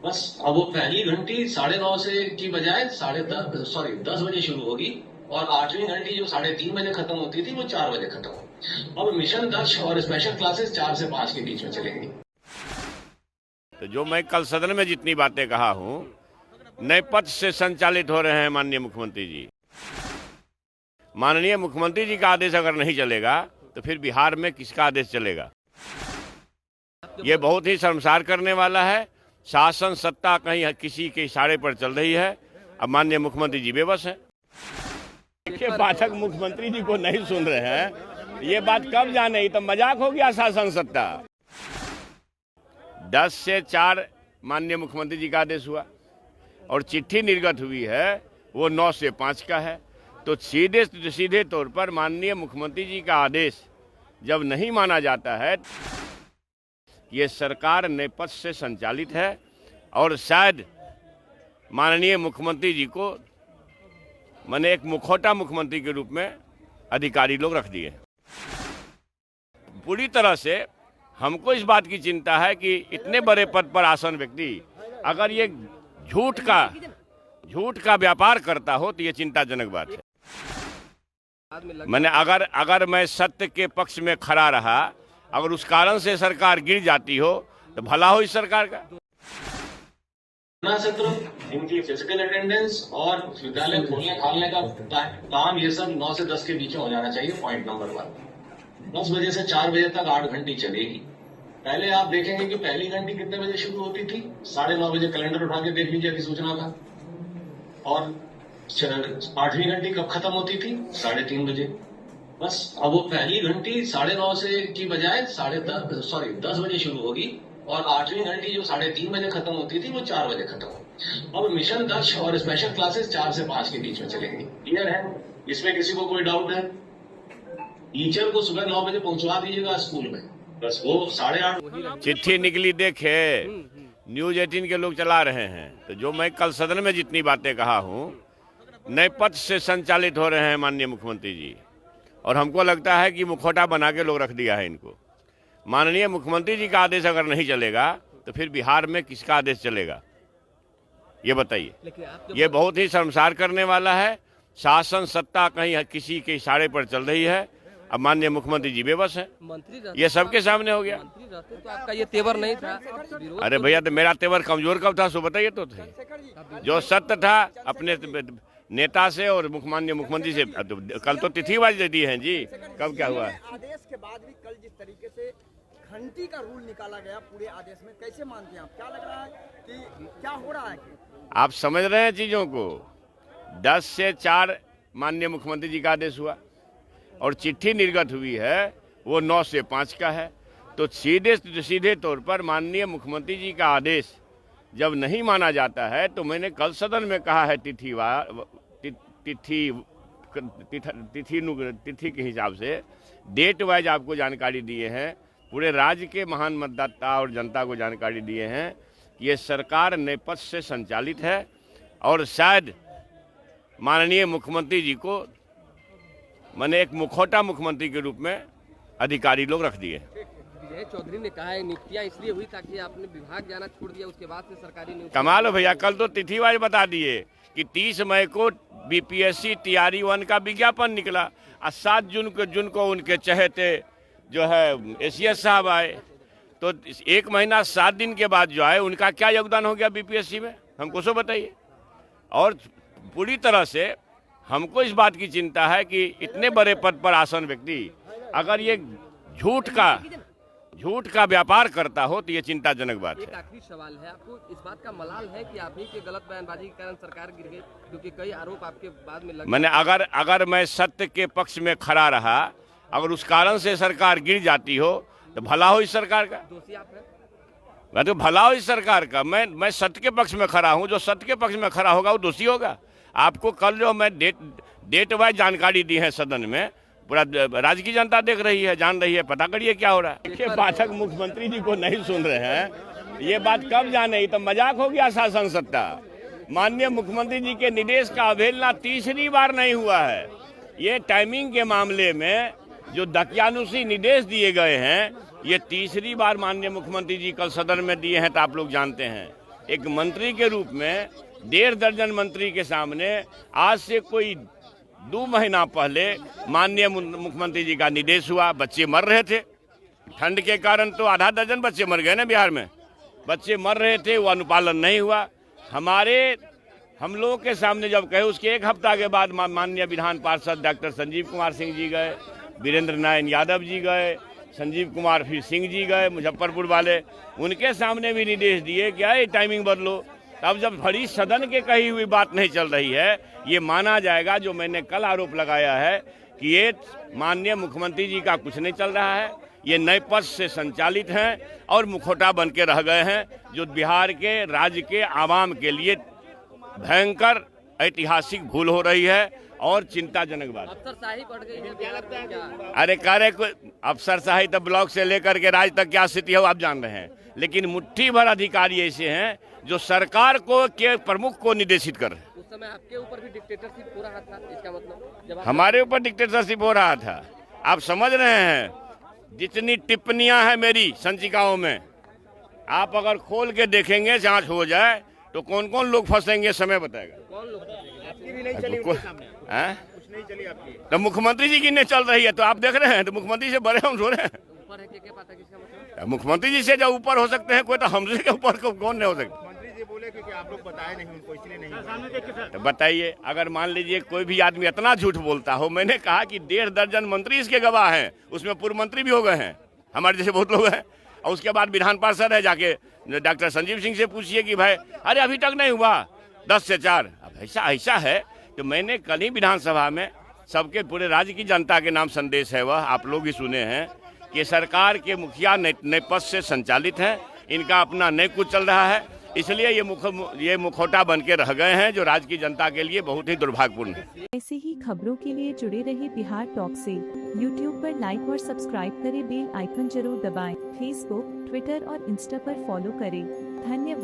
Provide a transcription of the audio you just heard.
बस अब वो पहली घंटी 9:30 से की बजाय 10 बजे शुरू होगी और 8वीं घंटी जो 3:30 बजे खत्म होती थी वो 4 बजे खत्म होगी। अब मिशन दक्ष और स्पेशल क्लासेस 4 से 5 के बीच में चलेंगी। तो जो मैं कल सदन में जितनी बातें कहा हूं, नए पद से संचालित हो रहे हैं माननीय मुख्यमंत्री जी। माननीय मुख्यमंत्री जी का आदेश अगर नहीं चलेगा तो फिर बिहार में किसका आदेश चलेगा? ये बहुत ही शर्मसार करने वाला है। शासन सत्ता कहीं किसी के इशारे पर चल रही है। अब माननीय मुख्यमंत्री जी बेबस हैं। देखिए, पाठक मुख्यमंत्री जी को नहीं सुन रहे हैं, ये बात कब जाने? ये तो मजाक हो गया शासन सत्ता। 10 से 4 माननीय मुख्यमंत्री जी का आदेश हुआ और चिट्ठी निर्गत हुई है वो 9 से 5 का है। तो सीधे तौर पर माननीय मुख्यमंत्री जी का आदेश जब नहीं माना जाता है, ये सरकार नेपथ से संचालित है और शायद माननीय मुख्यमंत्री जी को मैंने एक मुखौटा मुख्यमंत्री के रूप में अधिकारी लोग रख दिए। पूरी तरह से हमको इस बात की चिंता है कि इतने बड़े पद पर आसन व्यक्ति अगर ये झूठ का व्यापार करता हो तो ये चिंताजनक बात है। मैंने अगर मैं सत्य के पक्ष में खड़ा रहा, अगर उस कारण से सरकार गिर जाती हो तो भला हो इस सरकार का। सत्र, इनकी फिजिकल अटेंडेंस और विद्यालय खोलने खालने का काम ये सब 9 से 10 के बीच में हो जाना चाहिए। Point number 1। 10 बजे से 4 बजे तक 8 घंटी चलेगी। पहले आप देखेंगे कि पहली घंटी कितने बजे शुरू होती थी। 9:30 बजे कैलेंडर उठा के देख लीजिए अधिसूचना का। और 8वीं घंटी कब खत्म होती थी? 3:30 बजे। बस अब वो पहली घंटी 9:30 से की बजाय 10 बजे शुरू होगी और 8वीं घंटी जो 3:30 बजे खत्म होती थी वो 4 बजे खत्म होगी। अब मिशन दक्ष और स्पेशल क्लासेस 4 से 5 के बीच में चलेंगी। क्लियर है? इसमें किसी को कोई डाउट है? टीचर को सुबह 9 बजे पहुंचवा दीजिएगा स्कूल में, बस वो 8:30। चिट्ठी निकली देखे, न्यूज 18 के लोग चला रहे हैं। तो जो मैं कल सदन में जितनी बातें कहा हूं, नए पद से संचालित हो रहे हैं माननीय मुख्यमंत्री जी, और हमको लगता है कि मुखौटा बना के लोग रख दिया है इनको। माननीय मुख्यमंत्री जी का आदेश अगर नहीं चलेगा तो फिर बिहार में किसका आदेश चलेगा, ये बताइए। ये बहुत ही शर्मसार करने वाला है। शासन सत्ता कहीं किसी के इशारे पर चल रही है। अब माननीय मुख्यमंत्री जी बेबस हैं। ये सबके सामने हो गया। तो आपका ये तेवर नहीं था। अरे भैया, तो मेरा तेवर कमजोर कब था, सो बताइए तो थे। जो सत्य था अपने नेता से और माननीय मुख्यमंत्री से। कल तो तिथिवाज दे दी है जी, कब क्या हुआ? आदेश के बाद भी कल जिस तरीके से घंटी का रूल निकाला गया पूरे आदेश में, कैसे मानते हैं आप? क्या लग रहा है कि क्या हो रहा है? आप समझ रहे हैं चीजों को? 10 से 4 माननीय मुख्यमंत्री जी का आदेश हुआ और चिट्ठी निर्गत हुई है वो 9 से 5 का है। तो सीधे तौर पर माननीय मुख्यमंत्री जी का आदेश जब नहीं माना जाता है, तो मैंने कल सदन में कहा है तिथि के हिसाब से डेट वाइज आपको जानकारी दिए हैं। पूरे राज्य के महान मतदाता और जनता को जानकारी दिए हैं कि ये सरकार नेपथ से संचालित है और शायद माननीय मुख्यमंत्री जी को मैंने एक मुखौटा मुख्यमंत्री के रूप में अधिकारी लोग रख दिए। विजय चौधरी ने कहा है नियुक्तियां इसलिए हुई ताकि आपने विभाग जाना छोड़ दिया, उसके बाद से सरकारी नियुक्ति। कमाल हो भैया, कल तो तिथिवार बता दिए कि 30 मई को बीपीएससी तैयारी 1 का विज्ञापन निकला और 7 जून को उनके चहेते जो है एसीएस साहब आए। तो 1 महीना 7 दिन के बाद जो आए, उनका क्या योगदान हो गया बीपीएससी में, हमको सो बताइए। और पूरी तरह से हमको इस बात की चिंता है कि इतने बड़े पद पर आसन व्यक्ति अगर ये झूठ का व्यापार करता हो तो ये चिंताजनक बात है। एक आखिरी सवाल है, आपको इस बात का मलाल है कि आप ही के गलत बयानबाजी के कारण सरकार गिर गई? क्योंकि कई आरोप आपके बाद में लगे। मैंने अगर मैं सत्य के पक्ष में खड़ा रहा, अगर उस कारण से सरकार गिर जाती हो तो भला हो इस सरकार का। दोषी आप हैं? मैं तो भला हो इस सरकार का। मैं सत्य के पक्ष में खड़ा हूं। जो सत्य के पक्ष में खड़ा होगा वो दोषी होगा। आपको कल जो मैं डेट वाइज जानकारी दी है सदन में, पूरा राज्य की जनता देख रही है, जान रही है। पता करिए क्या हो रहा है। देखिए, पाठक मुख्यमंत्री जी को नहीं सुन रहे हैं, ये बात कब जाने? ये तो मजाक हो गया शासन सत्ता। माननीय मुख्यमंत्री जी के निर्देश का अवहेलना तीसरी बार नहीं हुआ है। ये टाइमिंग के मामले में जो दकियानुसी निर्देश दिए गए हैं, ये तीसरी बार माननीय मुख्यमंत्री जी कल सदन में दिए हैं, तो आप लोग जानते हैं। एक मंत्री के रूप में 1.5 दर्जन मंत्री के सामने आज से कोई 2 महीना पहले माननीय मुख्यमंत्री जी का निर्देश हुआ। बच्चे मर रहे थे ठंड के कारण, तो आधा दर्जन बच्चे मर गए ना बिहार में। बच्चे मर रहे थे, वो अनुपालन नहीं हुआ। हम लोगों के सामने जब कहे, उसके 1 हफ्ता के बाद माननीय विधान पार्षद डॉक्टर संजीव कुमार सिंह जी गए, वीरेंद्र नारायण यादव जी गए, संजीव कुमार फिर सिंह जी गए मुजफ्फरपुर वाले, उनके सामने भी निर्देश दिए कि ये टाइमिंग बदलो। अब जब बड़ी सदन के कही हुई बात नहीं चल रही है, ये माना जाएगा जो मैंने कल आरोप लगाया है कि ये माननीय मुख्यमंत्री जी का कुछ नहीं चल रहा है, ये नए पद से संचालित हैं और मुखौटा बन के रह गए हैं, जो बिहार के राज्य के आवाम के लिए भयंकर ऐतिहासिक भूल हो रही है और चिंताजनक बात। अफसरशाही बढ़ गई है बिहार में क्या? अरे कार्य को अफसरशाही तो ब्लॉक से लेकर के राज्य तक क्या स्थिति है वो आप जान रहे हैं, लेकिन मुट्ठी भर अधिकारी ऐसे हैं जो सरकार को के प्रमुख को निर्देशित कर रहे हैं। उस समय आपके ऊपर भी डिक्टेटरशिप हो रहा था, इसका मतलब जब हमारे ऊपर डिक्टेटरशिप हो रहा था। आप समझ रहे हैं, जितनी टिप्पणियां हैं मेरी संचिकाओं में, आप अगर खोल के देखेंगे, जांच हो जाए तो कौन कौन लोग फंसेंगे समय बताएगा। कौन लोग आपकी भी नहीं चली उनके सामने, कुछ नहीं चली आपकी। तो मुख्यमंत्री जी की नहीं चल रही है तो आप देख रहे हैं, तो मुख्यमंत्री से बड़े हम सो रहे हैं। ऊपर है क्या पता किसका मतलब? मुख्यमंत्री जी से जब ऊपर हो सकते हैं कोई, तो हमसे के ऊपर कौन नहीं हो सकता। मंत्री जी बोले कि आप लोग बताए नहीं उनको, इसलिए नहीं। तो बताइए, अगर मान लीजिए कोई भी आदमी इतना झूठ बोलता हो, मैंने कहा कि 1.5 दर्जन मंत्री इसके गवाह हैं, उसमें पूर्व मंत्री भी हो गए हैं, हमारे जैसे बहुत लोग हैं, और उसके बाद विधान पार्षद है, जाके डॉक्टर संजीव सिंह से पूछिए कि भाई अरे अभी तक नहीं हुआ 10 से 4। अब ऐसा है। तो मैंने कल ही विधानसभा में सबके पूरे राज्य की जनता के नाम संदेश है, वह आप लोग ही सुने हैं कि सरकार के मुखिया नए पद से संचालित हैं, इनका अपना नए कुछ चल रहा है, इसलिए ये मुखौटा बन के रह गए हैं, जो राज्य की जनता के लिए बहुत ही दुर्भाग्यपूर्ण है। ऐसी ही खबरों के लिए जुड़े रहे बिहार टॉक से। यूट्यूब पर लाइक और सब्सक्राइब करें, बेल आइकन जरूर दबाएं। फेसबुक, ट्विटर और इंस्टा पर फॉलो करें। धन्यवाद।